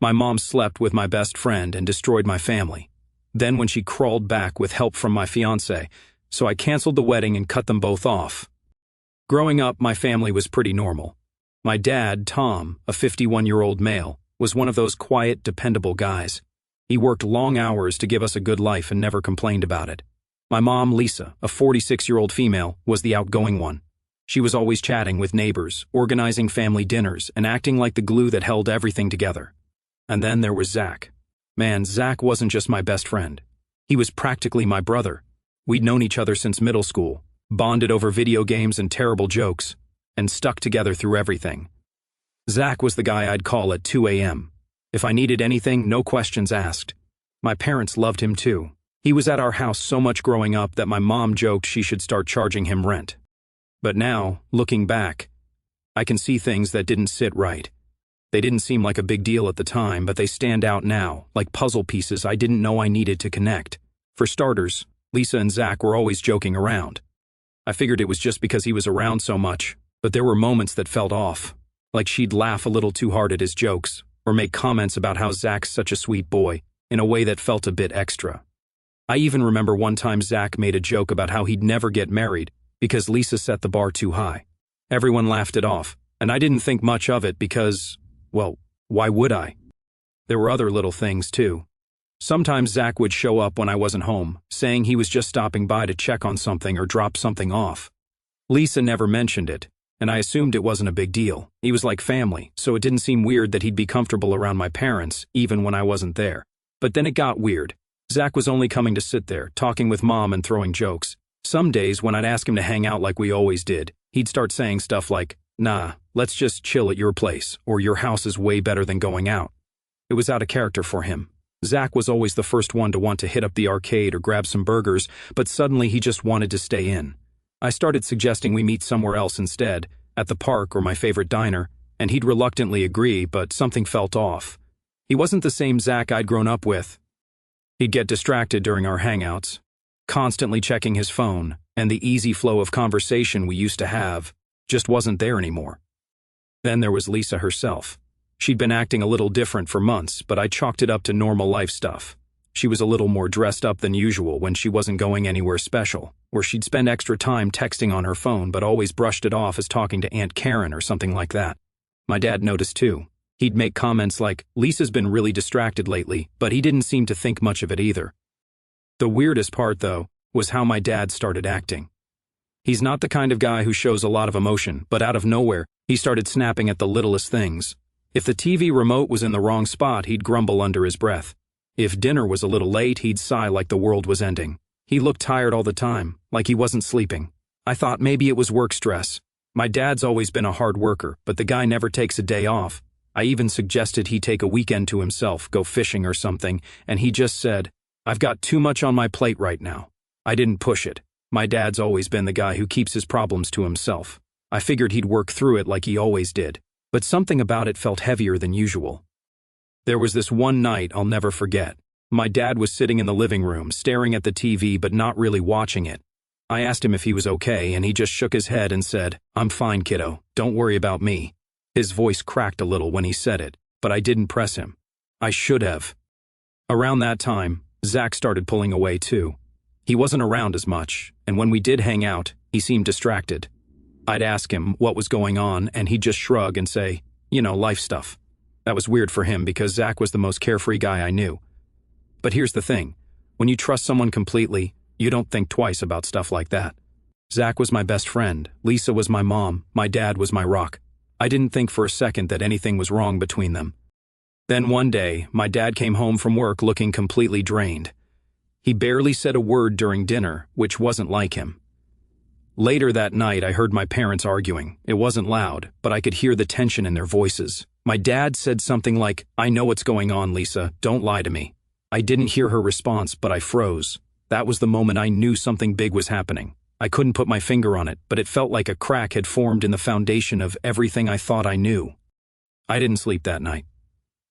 My mom slept with my best friend and destroyed my family. Then when she crawled back with help from my fiancé, so I canceled the wedding and cut them both off. Growing up, my family was pretty normal. My dad, Tom, a 51-year-old male, was one of those quiet, dependable guys. He worked long hours to give us a good life and never complained about it. My mom, Lisa, a 46-year-old female, was the outgoing one. She was always chatting with neighbors, organizing family dinners, and acting like the glue that held everything together. And then there was Zach. Man, Zach wasn't just my best friend. He was practically my brother. We'd known each other since middle school, bonded over video games and terrible jokes, and stuck together through everything. Zach was the guy I'd call at 2 a.m. If I needed anything, no questions asked. My parents loved him too. He was at our house so much growing up that my mom joked she should start charging him rent. But now, looking back, I can see things that didn't sit right. They didn't seem like a big deal at the time, but they stand out now, like puzzle pieces I didn't know I needed to connect. For starters, Lisa and Zach were always joking around. I figured it was just because he was around so much, but there were moments that felt off, like she'd laugh a little too hard at his jokes, or make comments about how Zach's such a sweet boy, in a way that felt a bit extra. I even remember one time Zach made a joke about how he'd never get married because Lisa set the bar too high. Everyone laughed it off, and I didn't think much of it because, well, why would I? There were other little things too. Sometimes Zach would show up when I wasn't home, saying he was just stopping by to check on something or drop something off. Lisa never mentioned it, and I assumed it wasn't a big deal. He was like family, so it didn't seem weird that he'd be comfortable around my parents, even when I wasn't there. But then it got weird. Zach was only coming to sit there, talking with Mom and throwing jokes. Some days, when I'd ask him to hang out like we always did, he'd start saying stuff like, "Nah, let's just chill at your place, or your house is way better than going out." It was out of character for him. Zach was always the first one to want to hit up the arcade or grab some burgers, but suddenly he just wanted to stay in. I started suggesting we meet somewhere else instead, at the park or my favorite diner, and he'd reluctantly agree, but something felt off. He wasn't the same Zach I'd grown up with. He'd get distracted during our hangouts, constantly checking his phone, and the easy flow of conversation we used to have just wasn't there anymore. Then there was Lisa herself. She'd been acting a little different for months, but I chalked it up to normal life stuff. She was a little more dressed up than usual when she wasn't going anywhere special, or she'd spend extra time texting on her phone but always brushed it off as talking to Aunt Karen or something like that. My dad noticed too. He'd make comments like, "Lisa's been really distracted lately," but he didn't seem to think much of it either. The weirdest part, though, was how my dad started acting. He's not the kind of guy who shows a lot of emotion, but out of nowhere, he started snapping at the littlest things. If the TV remote was in the wrong spot, he'd grumble under his breath. If dinner was a little late, he'd sigh like the world was ending. He looked tired all the time, like he wasn't sleeping. I thought maybe it was work stress. My dad's always been a hard worker, but the guy never takes a day off. I even suggested he take a weekend to himself, go fishing or something, and he just said, "I've got too much on my plate right now." I didn't push it. My dad's always been the guy who keeps his problems to himself. I figured he'd work through it like he always did, but something about it felt heavier than usual. There was this one night I'll never forget. My dad was sitting in the living room, staring at the TV but not really watching it. I asked him if he was okay, and he just shook his head and said, "I'm fine, kiddo. Don't worry about me." His voice cracked a little when he said it, but I didn't press him. I should have. Around that time, Zach started pulling away too. He wasn't around as much, and when we did hang out, he seemed distracted. I'd ask him what was going on, and he'd just shrug and say, life stuff. That was weird for him because Zach was the most carefree guy I knew. But here's the thing. When you trust someone completely, you don't think twice about stuff like that. Zach was my best friend, Lisa was my mom, my dad was my rock. I didn't think for a second that anything was wrong between them. Then one day, my dad came home from work looking completely drained. He barely said a word during dinner, which wasn't like him. Later that night, I heard my parents arguing. It wasn't loud, but I could hear the tension in their voices. My dad said something like, "I know what's going on, Lisa. Don't lie to me." I didn't hear her response, but I froze. That was the moment I knew something big was happening. I couldn't put my finger on it, but it felt like a crack had formed in the foundation of everything I thought I knew. I didn't sleep that night.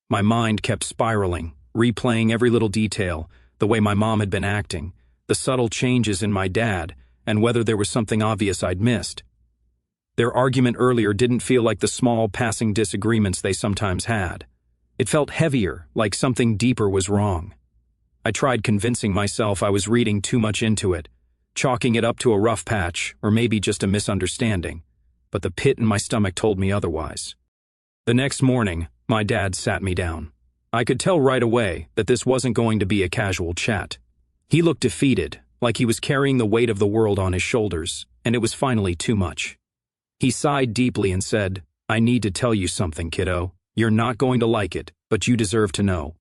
My mind kept spiraling, replaying every little detail, the way my mom had been acting, the subtle changes in my dad, and whether there was something obvious I'd missed. Their argument earlier didn't feel like the small, passing disagreements they sometimes had. It felt heavier, like something deeper was wrong. I tried convincing myself I was reading too much into it, chalking it up to a rough patch, or maybe just a misunderstanding, but the pit in my stomach told me otherwise. The next morning, my dad sat me down. I could tell right away that this wasn't going to be a casual chat. He looked defeated, like he was carrying the weight of the world on his shoulders, and it was finally too much. He sighed deeply and said, "I need to tell you something, kiddo. You're not going to like it, but you deserve to know."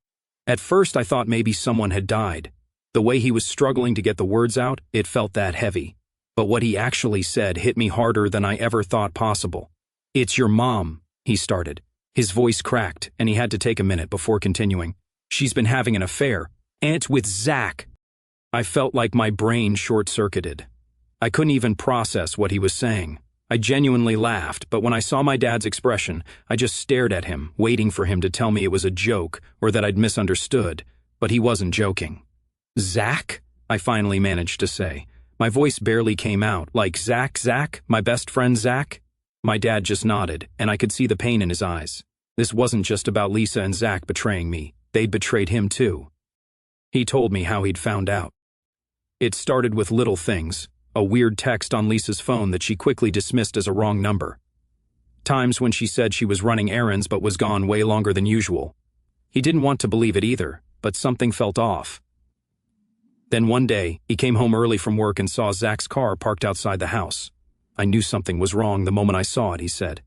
At first I thought maybe someone had died. The way he was struggling to get the words out, it felt that heavy. But what he actually said hit me harder than I ever thought possible. "It's your mom," he started. His voice cracked, and he had to take a minute before continuing. "She's been having an affair, and it's with Zach." I felt like my brain short-circuited. I couldn't even process what he was saying. I genuinely laughed, but when I saw my dad's expression, I just stared at him, waiting for him to tell me it was a joke or that I'd misunderstood, but he wasn't joking. "Zach?" I finally managed to say. My voice barely came out, like, Zach, my best friend Zach?" My dad just nodded, and I could see the pain in his eyes. This wasn't just about Lisa and Zach betraying me. They'd betrayed him too. He told me how he'd found out. It started with little things. A weird text on Lisa's phone that she quickly dismissed as a wrong number. Times when she said she was running errands but was gone way longer than usual. He didn't want to believe it either, but something felt off. Then one day, he came home early from work and saw Zach's car parked outside the house. "I knew something was wrong the moment I saw it," he said.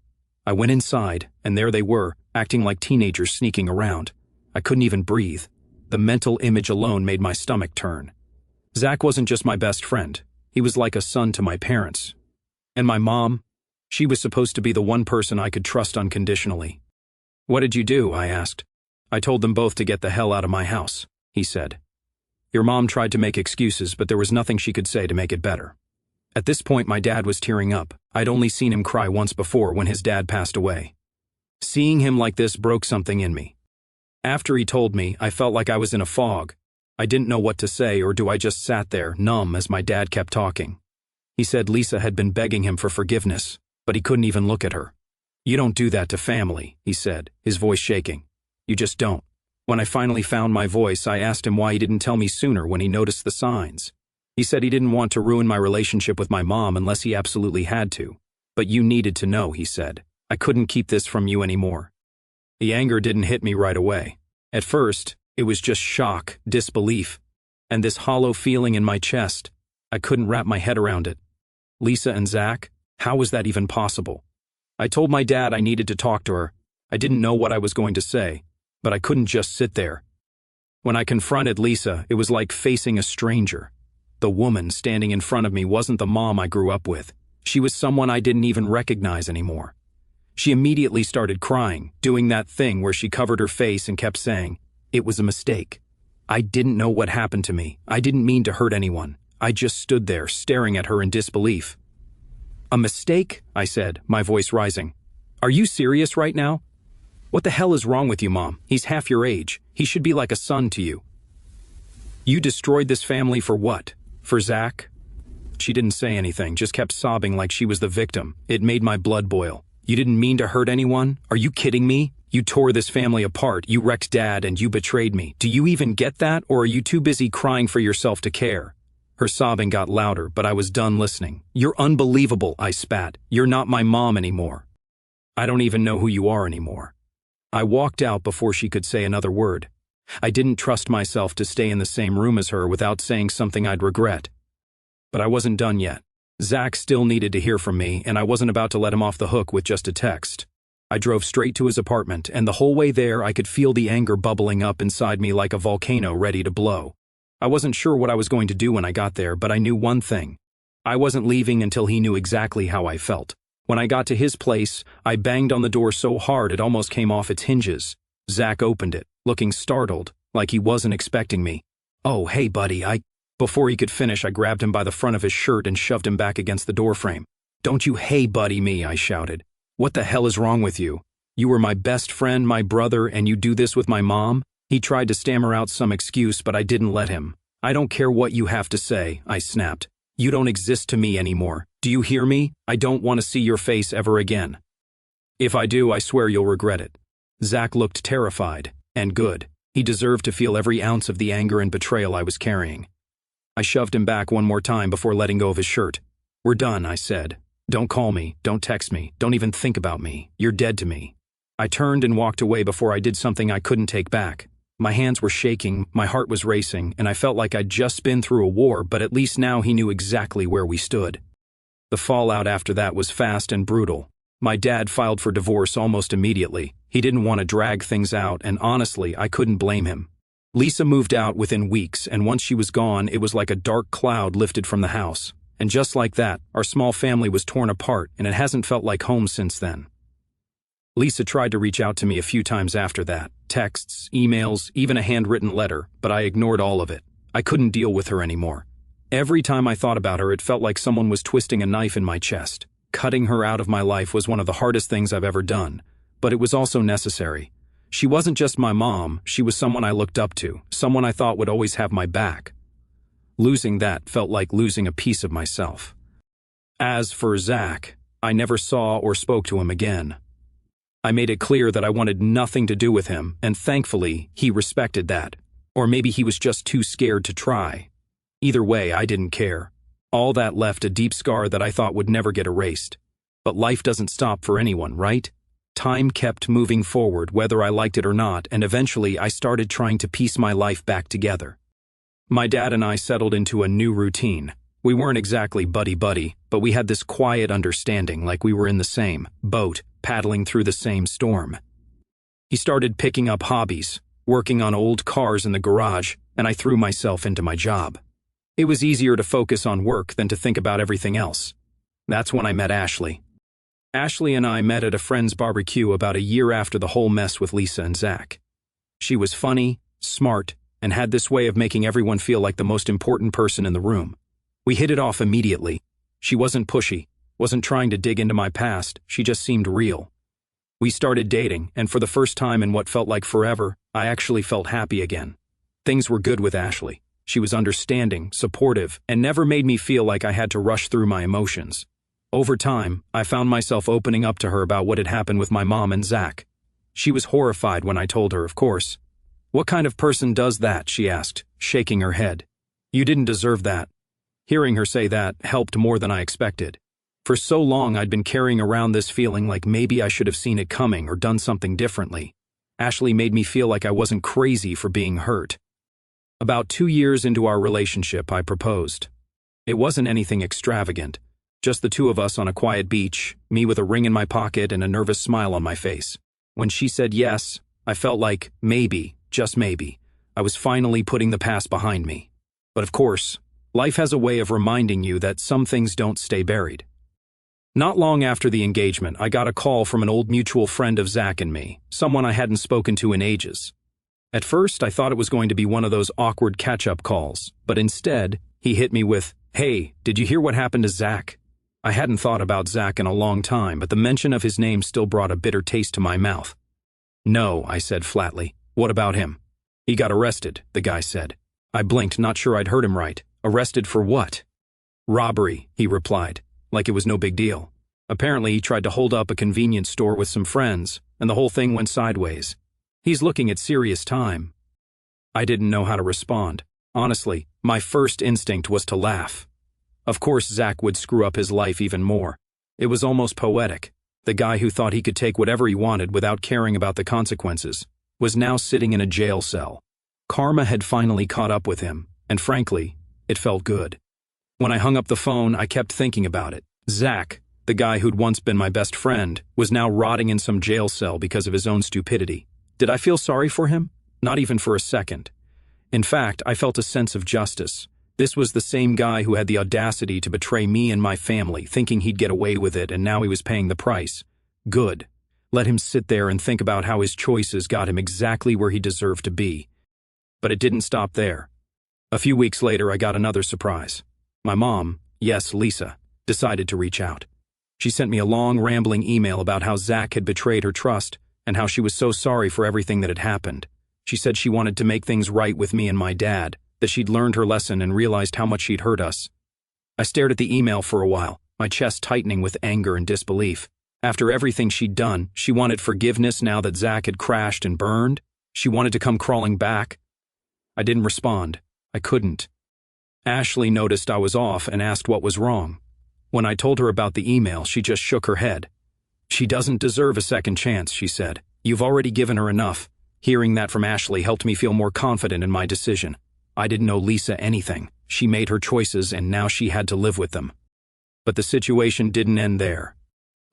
I went inside, and there they were, acting like teenagers sneaking around. I couldn't even breathe. The mental image alone made my stomach turn. Zach wasn't just my best friend. He was like a son to my parents. And my mom? She was supposed to be the one person I could trust unconditionally. "What did you do?" I asked. "I told them both to get the hell out of my house," he said. "Your mom tried to make excuses, but there was nothing she could say to make it better." At this point, my dad was tearing up. I'd only seen him cry once before when his dad passed away. Seeing him like this broke something in me. After he told me, I felt like I was in a fog. I didn't know what to say, or do I just sat there, numb, as my dad kept talking. He said Lisa had been begging him for forgiveness, but he couldn't even look at her. "You don't do that to family," he said, his voice shaking. "You just don't." When I finally found my voice, I asked him why he didn't tell me sooner when he noticed the signs. He said he didn't want to ruin my relationship with my mom unless he absolutely had to. "But you needed to know," he said. "I couldn't keep this from you anymore." The anger didn't hit me right away. At first, it was just shock, disbelief, and this hollow feeling in my chest. I couldn't wrap my head around it. Lisa and Zach? How was that even possible? I told my dad I needed to talk to her. I didn't know what I was going to say, but I couldn't just sit there. When I confronted Lisa, it was like facing a stranger. The woman standing in front of me wasn't the mom I grew up with. She was someone I didn't even recognize anymore. She immediately started crying, doing that thing where she covered her face and kept saying, "It was a mistake. I didn't know what happened to me. I didn't mean to hurt anyone." I just stood there, staring at her in disbelief. "A mistake?" I said, my voice rising. "Are you serious right now? What the hell is wrong with you, Mom? He's half your age. He should be like a son to you. You destroyed this family for what? For Zach?" She didn't say anything, just kept sobbing like she was the victim. It made my blood boil. "You didn't mean to hurt anyone? Are you kidding me? You tore this family apart, you wrecked Dad, and you betrayed me. Do you even get that, or are you too busy crying for yourself to care?" Her sobbing got louder, but I was done listening. "You're unbelievable," I spat. "You're not my mom anymore. I don't even know who you are anymore." I walked out before she could say another word. I didn't trust myself to stay in the same room as her without saying something I'd regret. But I wasn't done yet. Zach still needed to hear from me, and I wasn't about to let him off the hook with just a text. I drove straight to his apartment, and the whole way there I could feel the anger bubbling up inside me like a volcano ready to blow. I wasn't sure what I was going to do when I got there, but I knew one thing. I wasn't leaving until he knew exactly how I felt. When I got to his place, I banged on the door so hard it almost came off its hinges. Zach opened it, looking startled, like he wasn't expecting me. "Oh, hey buddy, Before he could finish, I grabbed him by the front of his shirt and shoved him back against the doorframe. "Don't you hey buddy me," I shouted. "What the hell is wrong with you? You were my best friend, my brother, and you do this with my mom?" He tried to stammer out some excuse, but I didn't let him. "I don't care what you have to say," I snapped. "You don't exist to me anymore. Do you hear me? I don't want to see your face ever again. If I do, I swear you'll regret it." Zach looked terrified, and good. He deserved to feel every ounce of the anger and betrayal I was carrying. I shoved him back one more time before letting go of his shirt. "We're done," I said. "Don't call me, don't text me, don't even think about me. You're dead to me." I turned and walked away before I did something I couldn't take back. My hands were shaking, my heart was racing, and I felt like I'd just been through a war, but at least now he knew exactly where we stood. The fallout after that was fast and brutal. My dad filed for divorce almost immediately. He didn't want to drag things out, and honestly, I couldn't blame him. Lisa moved out within weeks, and once she was gone, it was like a dark cloud lifted from the house. And just like that, our small family was torn apart, and it hasn't felt like home since then. Lisa tried to reach out to me a few times after that. Texts, emails, even a handwritten letter, but I ignored all of it. I couldn't deal with her anymore. Every time I thought about her, it felt like someone was twisting a knife in my chest. Cutting her out of my life was one of the hardest things I've ever done, but it was also necessary. She wasn't just my mom, she was someone I looked up to, someone I thought would always have my back. Losing that felt like losing a piece of myself. As for Zach, I never saw or spoke to him again. I made it clear that I wanted nothing to do with him, and thankfully, he respected that. Or maybe he was just too scared to try. Either way, I didn't care. All that left a deep scar that I thought would never get erased. But life doesn't stop for anyone, right? Time kept moving forward, whether I liked it or not, and eventually I started trying to piece my life back together. My dad and I settled into a new routine. We weren't exactly buddy-buddy, but we had this quiet understanding, like we were in the same boat, paddling through the same storm. He started picking up hobbies, working on old cars in the garage, and I threw myself into my job. It was easier to focus on work than to think about everything else. That's when I met Ashley. Ashley and I met at a friend's barbecue about a year after the whole mess with Lisa and Zach. She was funny, smart, and had this way of making everyone feel like the most important person in the room. We hit it off immediately. She wasn't pushy, wasn't trying to dig into my past, she just seemed real. We started dating, and for the first time in what felt like forever, I actually felt happy again. Things were good with Ashley. She was understanding, supportive, and never made me feel like I had to rush through my emotions. Over time, I found myself opening up to her about what had happened with my mom and Zach. She was horrified when I told her, of course. "What kind of person does that?" she asked, shaking her head. "You didn't deserve that." Hearing her say that helped more than I expected. For so long I'd been carrying around this feeling like maybe I should have seen it coming or done something differently. Ashley made me feel like I wasn't crazy for being hurt. About 2 years into our relationship, I proposed. It wasn't anything extravagant, just the two of us on a quiet beach, me with a ring in my pocket and a nervous smile on my face. When she said yes, I felt like maybe, just maybe, I was finally putting the past behind me. But of course, life has a way of reminding you that some things don't stay buried. Not long after the engagement, I got a call from an old mutual friend of Zach and me, someone I hadn't spoken to in ages. At first, I thought it was going to be one of those awkward catch-up calls, but instead, he hit me with, "Hey, did you hear what happened to Zach?" I hadn't thought about Zach in a long time, but the mention of his name still brought a bitter taste to my mouth. "No," I said flatly. "What about him?" "He got arrested," the guy said. I blinked, not sure I'd heard him right. "Arrested for what?" "Robbery," he replied, like it was no big deal. Apparently, he tried to hold up a convenience store with some friends, and the whole thing went sideways. He's looking at serious time. I didn't know how to respond. Honestly, my first instinct was to laugh. Of course, Zach would screw up his life even more. It was almost poetic. The guy who thought he could take whatever he wanted without caring about the consequences was now sitting in a jail cell. Karma had finally caught up with him, and frankly, it felt good. When I hung up the phone, I kept thinking about it. Zach, the guy who'd once been my best friend, was now rotting in some jail cell because of his own stupidity. Did I feel sorry for him? Not even for a second. In fact, I felt a sense of justice. This was the same guy who had the audacity to betray me and my family, thinking he'd get away with it, and now he was paying the price. Good. Let him sit there and think about how his choices got him exactly where he deserved to be. But it didn't stop there. A few weeks later, I got another surprise. My mom, yes, Lisa, decided to reach out. She sent me a long, rambling email about how Zach had betrayed her trust and how she was so sorry for everything that had happened. She said she wanted to make things right with me and my dad, that she'd learned her lesson and realized how much she'd hurt us. I stared at the email for a while, my chest tightening with anger and disbelief. After everything she'd done, she wanted forgiveness now that Zach had crashed and burned. She wanted to come crawling back. I didn't respond. I couldn't. Ashley noticed I was off and asked what was wrong. When I told her about the email, she just shook her head. She doesn't deserve a second chance, she said. You've already given her enough. Hearing that from Ashley helped me feel more confident in my decision. I didn't owe Lisa anything. She made her choices and now she had to live with them. But the situation didn't end there.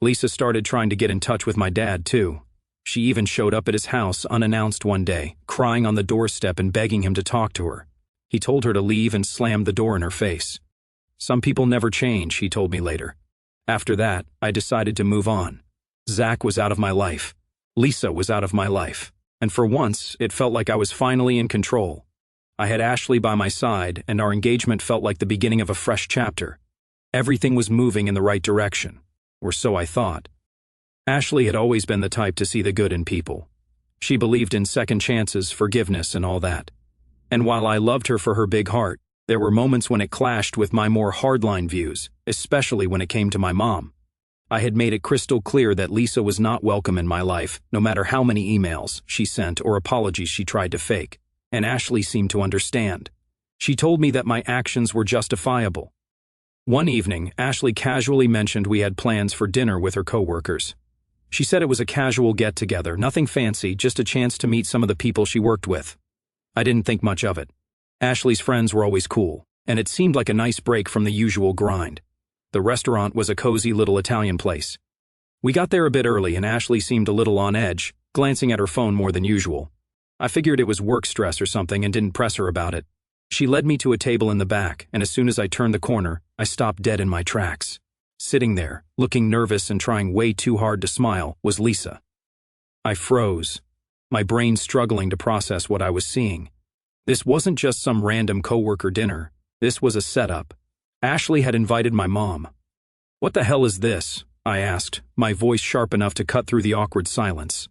Lisa started trying to get in touch with my dad, too. She even showed up at his house unannounced one day, crying on the doorstep and begging him to talk to her. He told her to leave and slammed the door in her face. Some people never change, he told me later. After that, I decided to move on. Zach was out of my life. Lisa was out of my life. And for once, it felt like I was finally in control. I had Ashley by my side, and our engagement felt like the beginning of a fresh chapter. Everything was moving in the right direction. Or so I thought. Ashley had always been the type to see the good in people. She believed in second chances, forgiveness, and all that. And while I loved her for her big heart, there were moments when it clashed with my more hardline views, especially when it came to my mom. I had made it crystal clear that Lisa was not welcome in my life, no matter how many emails she sent or apologies she tried to fake, and Ashley seemed to understand. She told me that my actions were justifiable. One evening, Ashley casually mentioned we had plans for dinner with her coworkers. She said it was a casual get-together, nothing fancy, just a chance to meet some of the people she worked with. I didn't think much of it. Ashley's friends were always cool, and it seemed like a nice break from the usual grind. The restaurant was a cozy little Italian place. We got there a bit early and Ashley seemed a little on edge, glancing at her phone more than usual. I figured it was work stress or something and didn't press her about it. She led me to a table in the back, and as soon as I turned the corner, I stopped dead in my tracks. Sitting there, looking nervous and trying way too hard to smile, was Lisa. I froze, my brain struggling to process what I was seeing. This wasn't just some random coworker dinner. This was a setup. Ashley had invited my mom. "What the hell is this?" I asked, my voice sharp enough to cut through the awkward silence.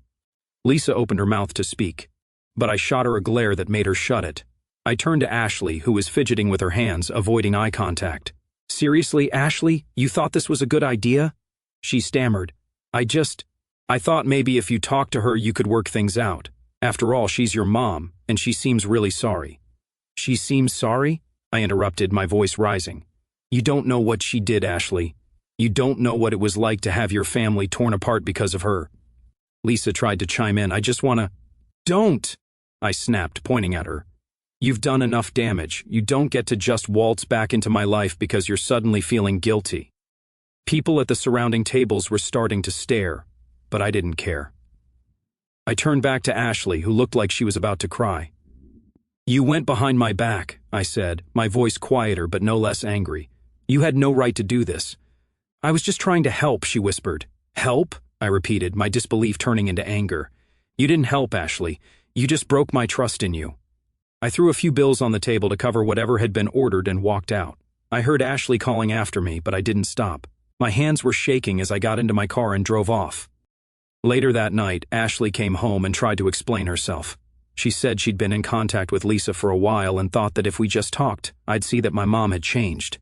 Lisa opened her mouth to speak, but I shot her a glare that made her shut it. I turned to Ashley, who was fidgeting with her hands, avoiding eye contact. "Seriously, Ashley, you thought this was a good idea?" She stammered. I thought maybe if you talked to her you could work things out. After all, she's your mom, and she seems really sorry." "She seems sorry?" I interrupted, my voice rising. "You don't know what she did, Ashley. You don't know what it was like to have your family torn apart because of her." Lisa tried to chime in. "Don't!" I snapped, pointing at her. "You've done enough damage. You don't get to just waltz back into my life because you're suddenly feeling guilty." People at the surrounding tables were starting to stare, but I didn't care. I turned back to Ashley, who looked like she was about to cry. "You went behind my back," I said, my voice quieter but no less angry. "You had no right to do this." "I was just trying to help," she whispered. "Help?" I repeated, my disbelief turning into anger. "You didn't help, Ashley. You just broke my trust in you." I threw a few bills on the table to cover whatever had been ordered and walked out. I heard Ashley calling after me, but I didn't stop. My hands were shaking as I got into my car and drove off. Later that night, Ashley came home and tried to explain herself. She said she'd been in contact with Lisa for a while and thought that if we just talked, I'd see that my mom had changed.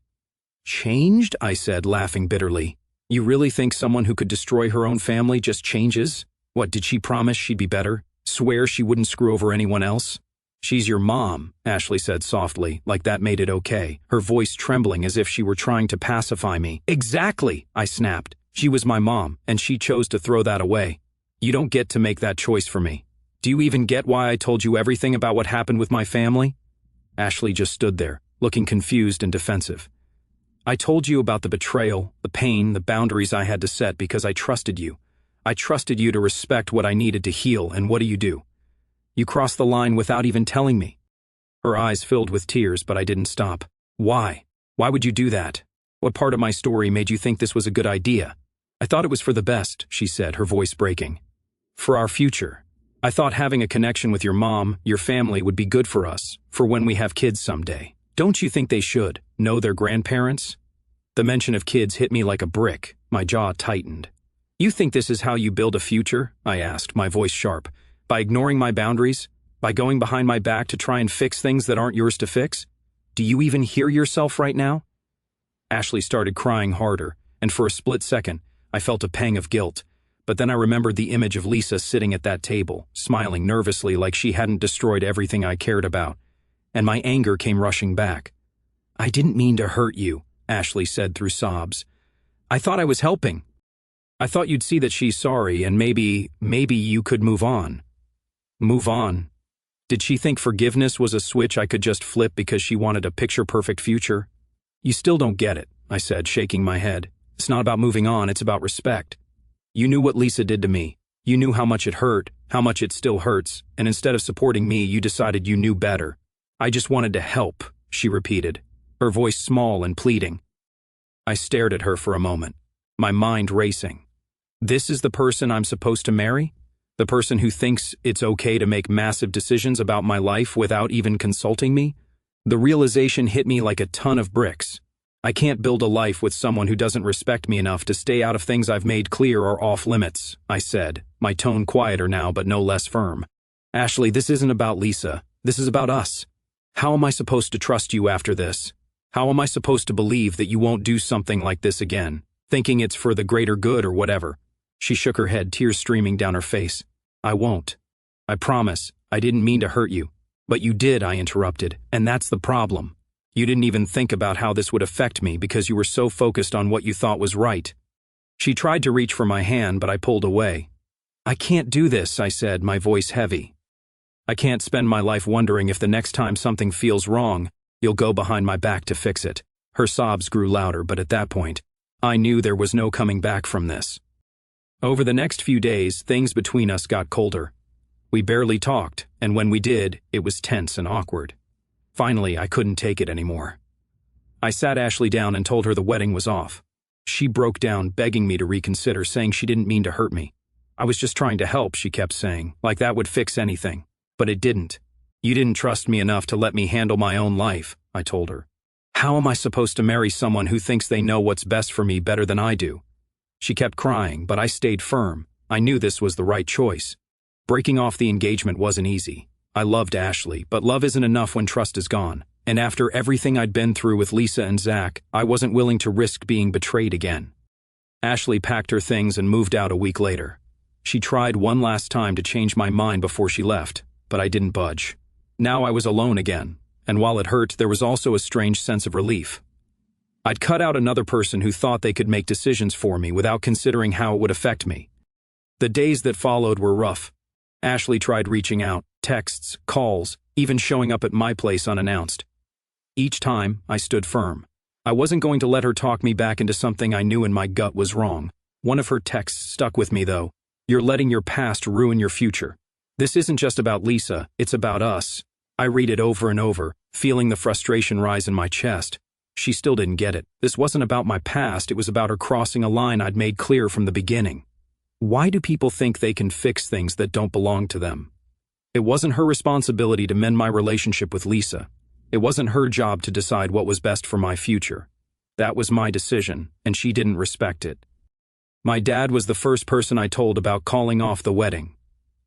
"Changed?" I said, laughing bitterly. "You really think someone who could destroy her own family just changes? What, did she promise she'd be better? Swear she wouldn't screw over anyone else?" "She's your mom," Ashley said softly, like that made it okay, her voice trembling as if she were trying to pacify me. "Exactly," I snapped. "She was my mom, and she chose to throw that away. You don't get to make that choice for me. Do you even get why I told you everything about what happened with my family?" Ashley just stood there, looking confused and defensive. "I told you about the betrayal, the pain, the boundaries I had to set because I trusted you. I trusted you to respect what I needed to heal, and what do? You crossed the line without even telling me." Her eyes filled with tears, but I didn't stop. "Why? Why would you do that? What part of my story made you think this was a good idea?" "I thought it was for the best," she said, her voice breaking. "For our future. I thought having a connection with your mom, your family, would be good for us, for when we have kids someday. Don't you think they should know their grandparents?" The mention of kids hit me like a brick. My jaw tightened. "You think this is how you build a future?" I asked, my voice sharp. "By ignoring my boundaries? By going behind my back to try and fix things that aren't yours to fix? Do you even hear yourself right now?" Ashley started crying harder, and for a split second, I felt a pang of guilt, but then I remembered the image of Lisa sitting at that table, smiling nervously like she hadn't destroyed everything I cared about, and my anger came rushing back. "I didn't mean to hurt you," Ashley said through sobs. "I thought I was helping. I thought you'd see that she's sorry and maybe you could move on." Move on? Did she think forgiveness was a switch I could just flip because she wanted a picture-perfect future? "You still don't get it," I said, shaking my head. "It's not about moving on, it's about respect. You knew what Lisa did to me. You knew how much it hurt, how much it still hurts, and instead of supporting me, you decided you knew better." "I just wanted to help," she repeated, her voice small and pleading. I stared at her for a moment, my mind racing. This is the person I'm supposed to marry? The person who thinks it's okay to make massive decisions about my life without even consulting me? The realization hit me like a ton of bricks. I can't build a life with someone who doesn't respect me enough to stay out of things I've made clear are off limits, I said, my tone quieter now but no less firm. "Ashley, this isn't about Lisa. This is about us. How am I supposed to trust you after this? How am I supposed to believe that you won't do something like this again, thinking it's for the greater good or whatever?" She shook her head, tears streaming down her face. "I won't. I promise. I didn't mean to hurt you." "But you did," I interrupted, "and that's the problem. You didn't even think about how this would affect me because you were so focused on what you thought was right." She tried to reach for my hand, but I pulled away. "I can't do this," I said, my voice heavy. "I can't spend my life wondering if the next time something feels wrong, you'll go behind my back to fix it." Her sobs grew louder, but at that point, I knew there was no coming back from this. Over the next few days, things between us got colder. We barely talked, and when we did, it was tense and awkward. Finally, I couldn't take it anymore. I sat Ashley down and told her the wedding was off. She broke down, begging me to reconsider, saying she didn't mean to hurt me. "I was just trying to help," she kept saying, like that would fix anything. But it didn't. "You didn't trust me enough to let me handle my own life," I told her. "How am I supposed to marry someone who thinks they know what's best for me better than I do?" She kept crying, but I stayed firm. I knew this was the right choice. Breaking off the engagement wasn't easy. I loved Ashley, but love isn't enough when trust is gone. And after everything I'd been through with Lisa and Zach, I wasn't willing to risk being betrayed again. Ashley packed her things and moved out a week later. She tried one last time to change my mind before she left, but I didn't budge. Now I was alone again, and while it hurt, there was also a strange sense of relief. I'd cut out another person who thought they could make decisions for me without considering how it would affect me. The days that followed were rough. Ashley tried reaching out, texts, calls, even showing up at my place unannounced. Each time, I stood firm. I wasn't going to let her talk me back into something I knew in my gut was wrong. One of her texts stuck with me, though. "You're letting your past ruin your future. This isn't just about Lisa, it's about us." I read it over and over, feeling the frustration rise in my chest. She still didn't get it. This wasn't about my past, it was about her crossing a line I'd made clear from the beginning. Why do people think they can fix things that don't belong to them? It wasn't her responsibility to mend my relationship with Lisa. It wasn't her job to decide what was best for my future. That was my decision, and she didn't respect it. My dad was the first person I told about calling off the wedding.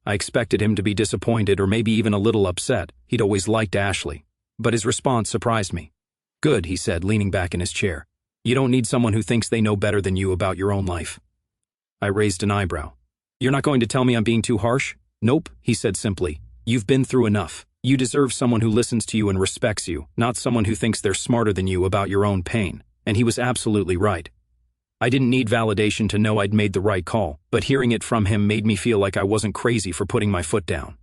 I expected him to be disappointed or maybe even a little upset. He'd always liked Ashley. But his response surprised me. "Good," he said, leaning back in his chair. "You don't need someone who thinks they know better than you about your own life." I raised an eyebrow. "You're not going to tell me I'm being too harsh?" "Nope," he said simply. "You've been through enough. You deserve someone who listens to you and respects you, not someone who thinks they're smarter than you about your own pain." And he was absolutely right. I didn't need validation to know I'd made the right call, but hearing it from him made me feel like I wasn't crazy for putting my foot down.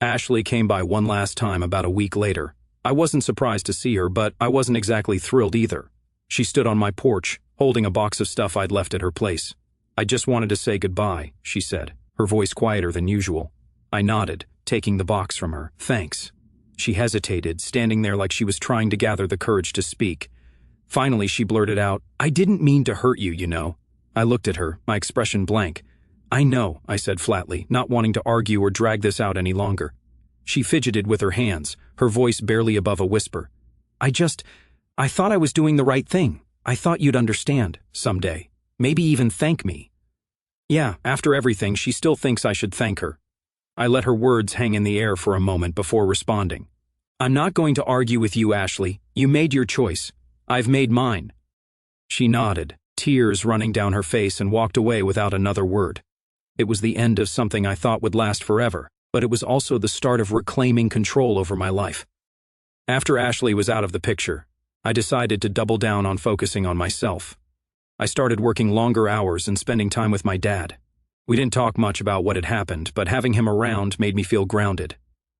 Ashley came by one last time about a week later. I wasn't surprised to see her, but I wasn't exactly thrilled either. She stood on my porch, holding a box of stuff I'd left at her place. "I just wanted to say goodbye," she said, her voice quieter than usual. I nodded, taking the box from her. "Thanks." She hesitated, standing there like she was trying to gather the courage to speak. Finally, she blurted out, "I didn't mean to hurt you, you know." I looked at her, my expression blank. "I know," I said flatly, not wanting to argue or drag this out any longer. She fidgeted with her hands, her voice barely above a whisper. I thought I was doing the right thing. I thought you'd understand, someday. Maybe even thank me." Yeah, after everything, she still thinks I should thank her. I let her words hang in the air for a moment before responding. "I'm not going to argue with you, Ashley. You made your choice. I've made mine." She nodded, tears running down her face, and walked away without another word. It was the end of something I thought would last forever, but it was also the start of reclaiming control over my life. After Ashley was out of the picture, I decided to double down on focusing on myself. I started working longer hours and spending time with my dad. We didn't talk much about what had happened, but having him around made me feel grounded.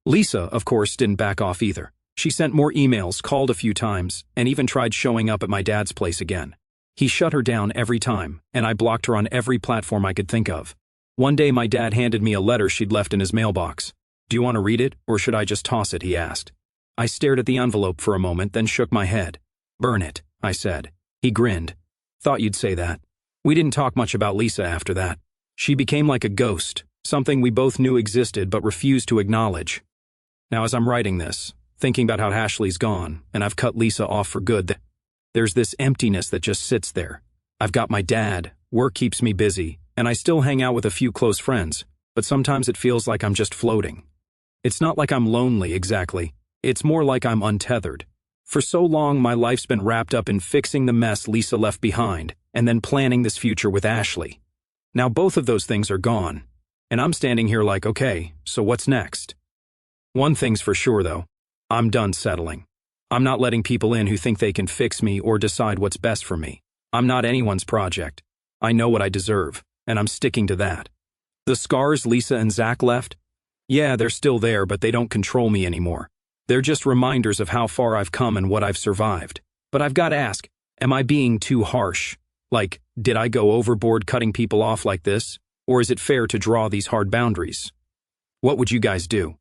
Lisa, of course, didn't back off either. She sent more emails, called a few times, and even tried showing up at my dad's place again. He shut her down every time, and I blocked her on every platform I could think of. One day my dad handed me a letter she'd left in his mailbox. "Do you want to read it, or should I just toss it?" he asked. I stared at the envelope for a moment, then shook my head. "Burn it," I said. He grinned. "Thought you'd say that." We didn't talk much about Lisa after that. She became like a ghost, something we both knew existed but refused to acknowledge. Now as I'm writing this, thinking about how Ashley's gone, and I've cut Lisa off for good, there's this emptiness that just sits there. I've got my dad, work keeps me busy, and I still hang out with a few close friends, but sometimes it feels like I'm just floating. It's not like I'm lonely exactly, it's more like I'm untethered. For so long my life's been wrapped up in fixing the mess Lisa left behind, and then planning this future with Ashley. Now both of those things are gone, and I'm standing here like, okay, so what's next? One thing's for sure though, I'm done settling. I'm not letting people in who think they can fix me or decide what's best for me. I'm not anyone's project. I know what I deserve, and I'm sticking to that. The scars Lisa and Zach left? Yeah, they're still there, but they don't control me anymore. They're just reminders of how far I've come and what I've survived. But I've got to ask, am I being too harsh? Like, did I go overboard cutting people off like this? Or is it fair to draw these hard boundaries? What would you guys do?